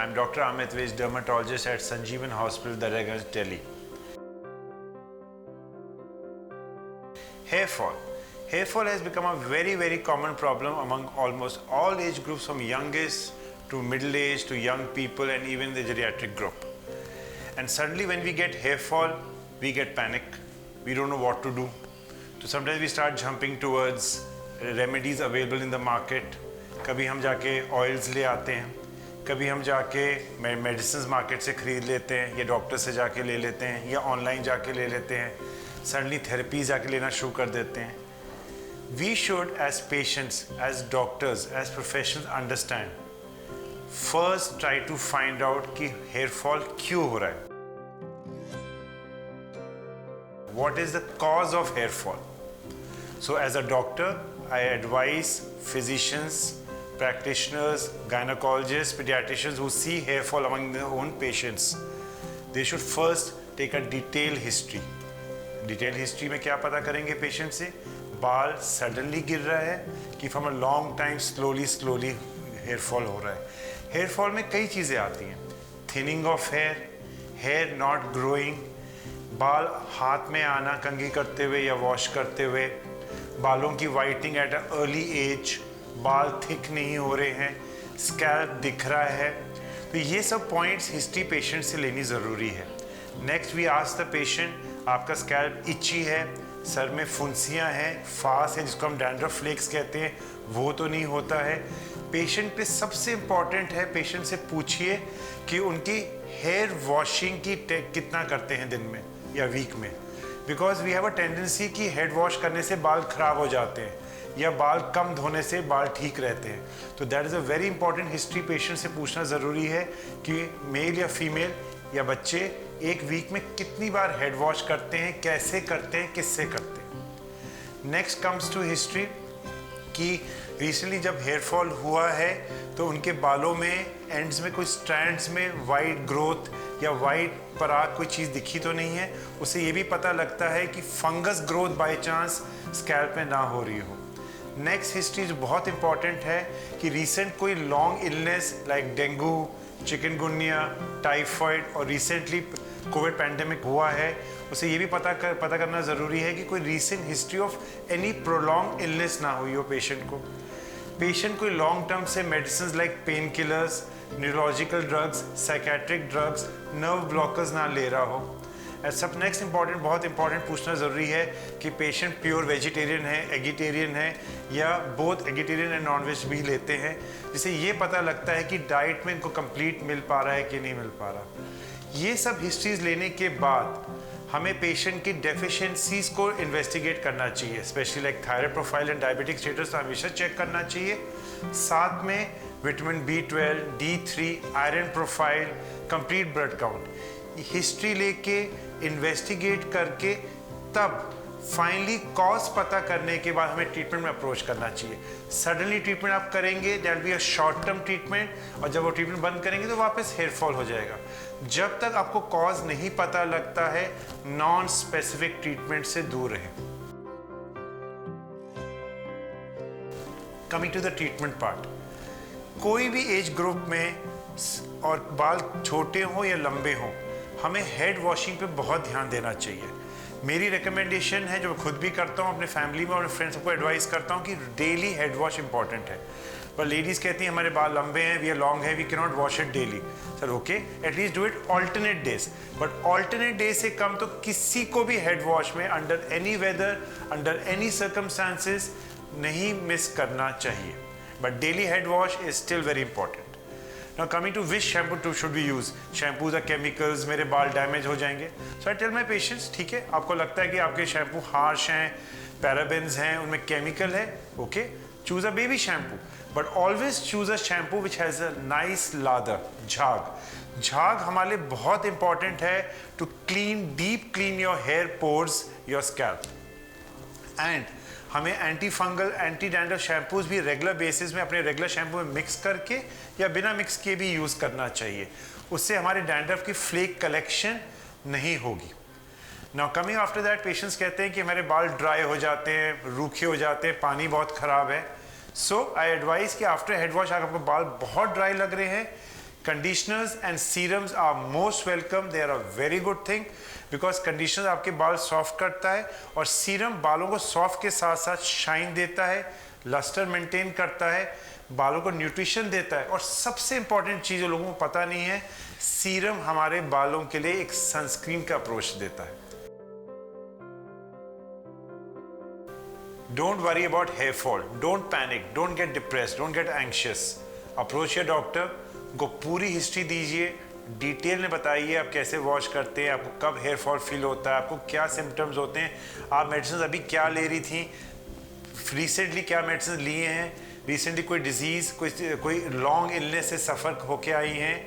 I'm Dr. Amit Vij, dermatologist at Sanjeevan Hospital, Daryaganj, Delhi. Hair fall. Hair fall has become a very common problem among almost all age groups, from youngest to middle age to young people and even the geriatric group. And suddenly when we get hair fall, we get panic. We don't know what to do. So sometimes we start jumping towards remedies available in the market. कभी हम जाके oils ले आते हैं, कभी हम जाके medicine market से खरीद लेते हैं, या डॉक्टर से जाके ले लेते हैं, या ऑनलाइन जाके ले लेते हैं. सडनली थेरेपी जाके लेना शुरू कर देते हैं. We should as patients, as doctors, as professionals understand. First try to find out कि हेयर फॉल क्यों हो रहा है. What is the cause of hair fall? So as a doctor, I advise physicians, practitioners, gynecologists, pediatricians who see hair fall among their own patients, they should first take a detailed history. Detailed history में क्या पता करेंगे patient से? बाल suddenly गिर रहा है कि from a long time slowly hair fall हो रहा है. हेयर फॉल में कई चीज़ें आती हैं. Thinning of hair, hair not growing, बाल हाथ में आना कंघी करते हुए या वॉश करते हुए, बालों की whitening at a early age, बाल थिक नहीं हो रहे हैं, स्कैल्प दिख रहा है. तो ये सब पॉइंट्स हिस्ट्री पेशेंट से लेनी ज़रूरी है. Next we ask the patient, आपका स्कैल्प इची है, सर में फुंसियाँ हैं, फास है जिसको हम डैंड्रफ फ्लेक्स कहते हैं, वो तो नहीं होता है. पेशेंट पे सबसे इम्पॉर्टेंट है, पेशेंट से पूछिए कि उनकी हेयर वॉशिंग की कितना करते हैं दिन में या वीक में. Because we have a tendency कि हेड वॉश करने से बाल खराब हो जाते हैं या बाल कम धोने से बाल ठीक रहते हैं. तो that is a very important history patient से पूछना ज़रूरी है कि मेल या फीमेल या बच्चे एक वीक में कितनी बार हेड वॉश करते हैं, कैसे करते हैं, किससे करते हैं. नेक्स्ट कम्स टू हिस्ट्री कि रिसेंटली जब हेयर फॉल हुआ है तो उनके बालों में एंड्स में कोई स्ट्रैंड्स में वाइट ग्रोथ या वाइट पराग कोई चीज़ दिखी तो नहीं है. उससे ये भी पता लगता है कि fungus growth by chance scalp में ना हो रही हो. नेक्स्ट हिस्ट्री जो बहुत इंपॉर्टेंट है कि रिसेंट कोई long illness like dengue, chikungunya, typhoid और रिसेंटली कोविड पैंडेमिक हुआ है, उसे ये भी पता करना ज़रूरी है कि कोई recent history of any prolong illness ना हुई हो पेशेंट को. पेशेंट कोई लॉन्ग टर्म से medicine like pain killers, neurological drugs, psychiatric drugs, nerve blockers ना ले रहा हो. सब नेक्स्ट बहुत इंपॉर्टेंट पूछना ज़रूरी है कि पेशेंट प्योर वेजिटेरियन है, एगिटेरियन है, या both eggetarian and non veg भी लेते हैं, जिससे ये पता लगता है कि डाइट में इनको कंप्लीट मिल पा रहा है कि नहीं मिल पा रहा. ये सब हिस्ट्रीज लेने के बाद हमें पेशेंट की डेफिशिएंसीज को इन्वेस्टिगेट करना चाहिए. Specially like thyroid profile and diabetic status तो हमेशा चेक करना चाहिए. साथ में vitamin B12, D3, iron profile, complete blood count, history लेके इन्वेस्टिगेट करके तब फाइनली कॉज पता करने के बाद हमें ट्रीटमेंट में अप्रोच करना चाहिए. सडनली ट्रीटमेंट आप करेंगे, that be a short term treatment, और जब वो ट्रीटमेंट बंद करेंगे तो वापस हेयर फॉल हो जाएगा. जब तक आपको कॉज नहीं पता लगता है, नॉन स्पेसिफिक ट्रीटमेंट से दूर रहें. Coming to the treatment part, कोई भी एज ग्रुप में और बाल छोटे हों या लंबे हों, हमें हेड वॉशिंग पे बहुत ध्यान देना चाहिए. मेरी रिकमेंडेशन है, जो मैं खुद भी करता हूँ, अपने फैमिली में और फ्रेंड्स को एडवाइस करता हूँ कि डेली हेड वॉश इंपॉर्टेंट है. पर लेडीज़ कहती हैं हमारे बाल लंबे हैं, वी आर लॉन्ग है, we can not wash it daily. Sir okay, at least do it alternate days. But alternate days से कम तो किसी को भी हेड वॉश में under any weather, under any circumstances नहीं मिस करना चाहिए. But daily head wash is still very important. Now coming to which shampoo should we use? Shampoos are chemicals, मेरे बाल डैमेज हो जाएंगे. So I tell my patients, ठीक है, आपको लगता है कि आपके शैम्पू हार्श हैं, पैराबेन्स हैं, उनमें केमिकल है, okay, choose a baby shampoo. But always choose a shampoo which has a nice lather, झाग. झाग हमारे लिए बहुत इंपॉर्टेंट है to clean, deep clean your hair pores, your scalp. And हमें anti fungal, anti dandruff shampoos भी regular basis में अपने रेगुलर शैम्पू में मिक्स करके या बिना मिक्स किए भी यूज़ करना चाहिए. उससे हमारे डैंड्रफ की फ्लेक कलेक्शन नहीं होगी. Now coming after that, patients कहते हैं कि हमारे बाल ड्राई हो जाते हैं, रूखे हो जाते हैं, पानी बहुत ख़राब है. सो आई एडवाइस कि आफ्टर हेड वॉश अगर आपको बाल बहुत ड्राई लग रहे हैं, Conditioners and serums are most welcome. They are a very good thing because conditioner आपके बाल सॉफ्ट करता है और सीरम बालों को सॉफ्ट के साथ साथ शाइन देता है, लस्टर मेंटेन करता है, बालों को न्यूट्रिशन देता है और सबसे इंपॉर्टेंट चीज़ जो लोगों को पता नहीं है, सीरम हमारे बालों के लिए एक सनस्क्रीन का अप्रोच देता है। Don't worry about hair fall. Don't panic. Don't get depressed. Don't get anxious. Approach your doctor. को पूरी हिस्ट्री दीजिए, डिटेल में बताइए आप कैसे वॉश करते हैं, आपको कब हेयर फॉल फील होता है, आपको क्या सिम्टम्स होते हैं, आप मेडिसिन अभी क्या ले रही थी, रिसेंटली क्या मेडिसिन लिए हैं, रिसेंटली कोई डिजीज़ कोई लॉन्ग इलनेस से सफ़र होके आई हैं।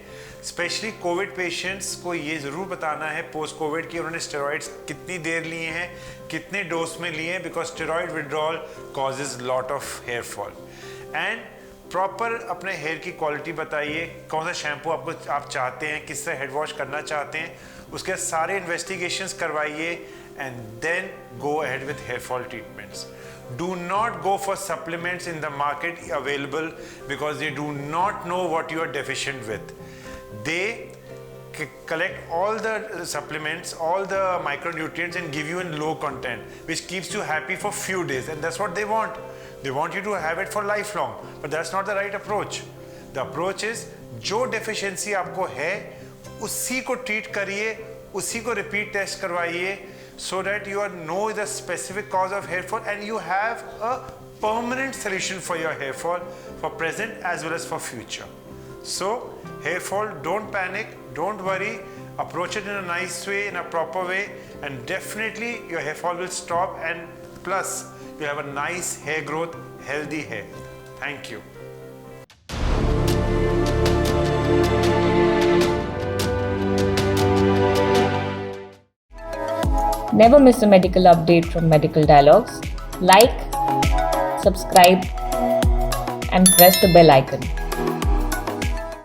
स्पेशली कोविड पेशेंट्स को ये ज़रूर बताना है पोस्ट कोविड कि उन्होंने स्टेरॉइड्स कितनी देर लिए हैं, कितने डोज में लिए हैं, because steroid withdrawal causes lot of hair fall. And proper अपने हेयर की क्वालिटी बताइए, कौन सा शैम्पू आप चाहते हैं, किस तरह हेड वॉश करना चाहते हैं, उसके सारे इन्वेस्टिगेशंस करवाइए and then go ahead with hair fall treatments. Do not go for supplements in the market available because they do not know what you are deficient with. They collect all the supplements, all the micronutrients and give you in low content, which keeps you happy for few days, and that's what they want. They want you to have it for lifelong, but that's not the right approach. The approach is जो deficiency आपको है उसी को treat करिए, उसी को repeat test करवाइए, so that you know the specific cause of hair fall and you have a permanent solution for your hair fall for present as well as for future. So hair fall, don't panic, don't worry, approach it in a nice way, in a proper way, and definitely your hair fall will stop, and plus you have a nice hair growth, healthy hair. Thank you. Never miss a medical update from Medical Dialogues. Like, subscribe, and press the bell icon.